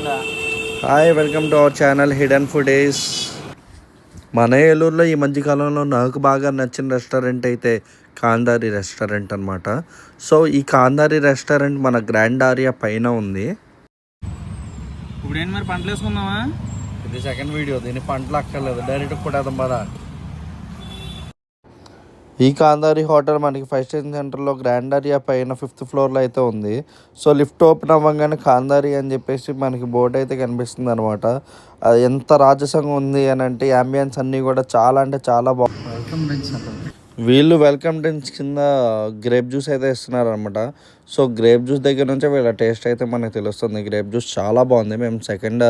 Hi, welcome to our channel hidden foodies. మన ఏలూరులో ఈ మధ్యకాలంలో నాకు బాగా నచ్చిన రెస్టారెంట్ అయితే కాందారి రెస్టారెంట్ అనమాట. సో ఈ కాందారి రెస్టారెంట్ మన గ్రాండ్ ఆరియా పైన ఉంది. ఇప్పుడు ఏంటి మరి పంటలు వేసుకుందామా? ఇది సెకండ్ వీడియో, దీని పంటలు అక్కర్లేదు, డైరెక్ట్ కొట్టేద్దాం పదా. ఈ కాందారి హోటల్ మనకి 5 స్టేషన్ సెంటర్లో గ్రాండ్ ఆరియా పైన 5th ఫ్లోర్లో అయితే ఉంది. సో లిఫ్ట్ ఓపెన్ అవ్వగానే కాందారి అని చెప్పేసి మనకి బోర్డు అయితే కనిపిస్తుంది అనమాట. అది ఎంత రాజసంగా ఉంది అని అంటే అంబియన్స్ అన్నీ కూడా చాలా అంటే చాలా బాగుంది. వీళ్ళు వెల్కమ్ డ్రింక్స్ కింద గ్రేప్ జ్యూస్ అయితే ఇస్తున్నారు అనమాట. సో గ్రేప్ జ్యూస్ దగ్గర నుంచే వీళ్ళ టేస్ట్ అయితే మనకు తెలుస్తుంది. గ్రేప్ జ్యూస్ చాలా బాగుంది. మేము సెకండ్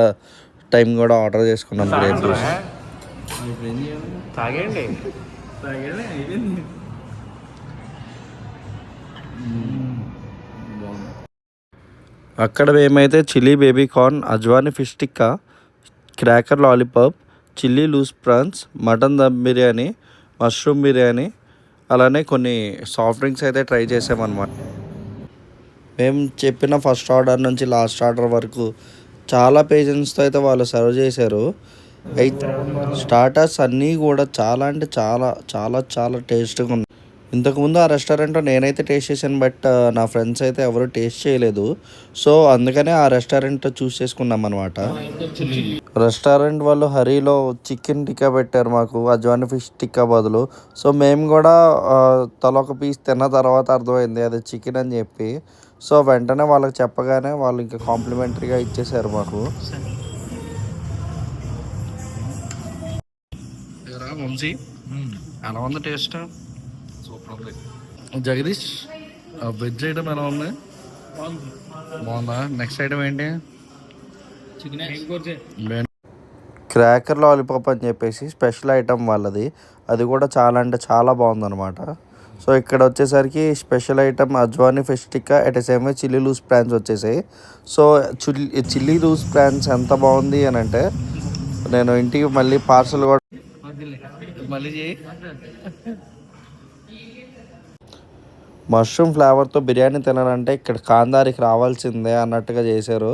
టైం కూడా ఆర్డర్ చేసుకున్నాం గ్రేప్ జ్యూస్. తాగండి. అక్కడ మేమైతే chilli baby corn, ajwaini fish tikka, cracker lollipop, chilli loose prawns, mutton dum biryani, mushroom biryani, అలానే కొన్ని సాఫ్ట్ డ్రింక్స్ అయితే ట్రై చేసామన్నమాట. మేము చెప్పిన ఫస్ట్ ఆర్డర్ నుంచి లాస్ట్ ఆర్డర్ వరకు చాలా పేషెన్స్తో అయితే వాళ్ళు సర్వ్ చేశారు. అయితే స్టార్టర్స్ అన్నీ కూడా చాలా అంటే చాలా చాలా చాలా టేస్ట్గా ఉన్నాయి. ఇంతకుముందు ఆ రెస్టారెంట్లో నేనైతే టేస్ట్ చేశాను, బట్ నా ఫ్రెండ్స్ అయితే ఎవరు టేస్ట్ చేయలేదు. సో అందుకనే ఆ రెస్టారెంట్ చూస్ చేసుకున్నాం అనమాట. రెస్టారెంట్ వాళ్ళు హరీలో చికెన్ టిక్కా పెట్టారు మాకు, అజ్వాని ఫిష్ టిక్కా బదులు. సో మేము కూడా తల ఒక పీస్ తిన్న తర్వాత అర్థమైంది అది చికెన్ అని చెప్పి. సో వెంటనే వాళ్ళకి చెప్పగానే వాళ్ళు ఇంకా కాంప్లిమెంటరీగా ఇచ్చేసారు మాకు. వంశీ, ఎలా ఉంది టేస్ట్? సూపర్ ఉంది. జగదీష్, వెజ్ ఐటమ్ ఎలా ఉంది? బాగుందా? నెక్స్ట్ ఐటమ్ ఏంటి? క్రాకర్ లాలీపాప్ అని చెప్పేసి స్పెషల్ ఐటమ్ వాళ్ళది. అది కూడా చాలా అంటే చాలా బాగుందన్నమాట. సో ఇక్కడ వచ్చేసరికి special item ajwaini fish tikka, at same chilli loose prawns వచ్చేసాయి. సో చిల్లీ లూస్ ప్రాన్స్ ఎంత బాగుంది అని అంటే నేను ఇంటికి మళ్ళీ పార్సల్ కూడా మష్రూమ్ ఫ్లేవర్తో బిర్యానీ తినాలంటే ఇక్కడ కాందారికి రావాల్సిందే అన్నట్టుగా చేశారు.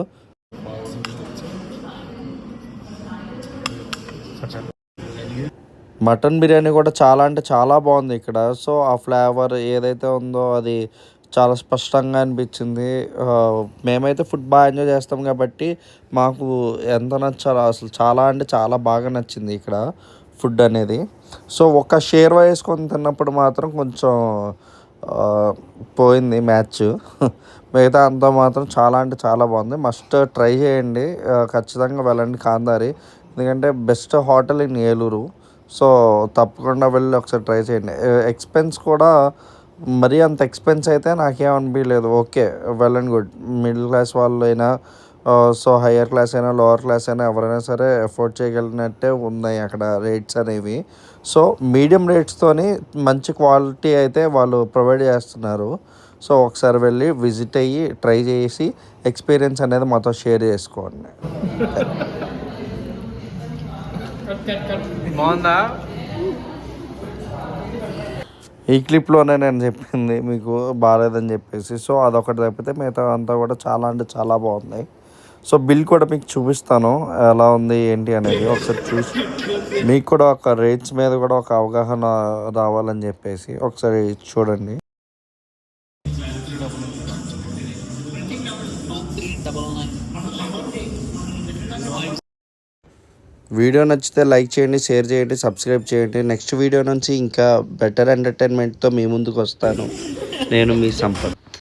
మటన్ బిర్యానీ కూడా చాలా అంటే చాలా బాగుంది ఇక్కడ. సో ఆ ఫ్లేవర్ ఏదైతే ఉందో అది చాలా స్పష్టంగా అనిపించింది. మేమైతే ఫుడ్ బాగా ఎంజాయ్ చేస్తాం కాబట్టి మాకు ఎంత నచ్చాలో అసలు చాలా అంటే చాలా బాగా నచ్చింది ఇక్కడ ఫుడ్ అనేది. సో ఒక షేర్ వేసుకొని తిన్నప్పుడు మాత్రం కొంచెం పోయింది మ్యాచ్. మిగతా అంతా మాత్రం చాలా అంటే చాలా బాగుంది. మస్ట్ ట్రై చేయండి, ఖచ్చితంగా వెళ్ళండి కాందారి, ఎందుకంటే best hotel in Eluru. So తప్పకుండా వెళ్ళి ఒకసారి ట్రై చేయండి. ఎక్స్పెన్స్ కూడా మరీ అంత ఎక్స్పెన్స్ అయితే నాకేమనిపించలేదు. Okay, well and good. Middle class వాళ్ళు అయినా, సో హయ్యర్ క్లాస్ అయినా లోవర్ క్లాస్ అయినా ఎవరైనా సరే ఎఫోర్డ్ చేయగలిగినట్టే ఉన్నాయి అక్కడ రేట్స్ అనేవి. సో మీడియం రేట్స్తోని మంచి క్వాలిటీ అయితే వాళ్ళు ప్రొవైడ్ చేస్తున్నారు. సో ఒకసారి వెళ్ళి విజిట్ అయ్యి ట్రై చేసి ఎక్స్పీరియన్స్ అనేది మాతో షేర్ చేసుకోండి. బాగుందా? ఈ క్లిప్లోనే నేను చెప్పింది మీకు బాగాలేదని చెప్పేసి. సో అదొకటి తప్పితే మిగతా అంతా కూడా చాలా అంటే చాలా బాగుంది. సో బిల్ కూడా మీకు చూపిస్తాను ఎలా ఉంది ఏంటి అనేది. ఒకసారి చూసి మీకు కూడా ఒక రేట్స్ మీద కూడా ఒక అవగాహన రావాలని చెప్పేసి ఒకసారి చూడండి. వీడియో నచ్చితే లైక్ చేయండి, షేర్ చేయండి, సబ్స్క్రైబ్ చేయండి. నెక్స్ట్ వీడియో నుంచి ఇంకా బెటర్ ఎంటర్టైన్మెంట్తో మీ ముందుకు వస్తాను. నేను మీ సంపత్.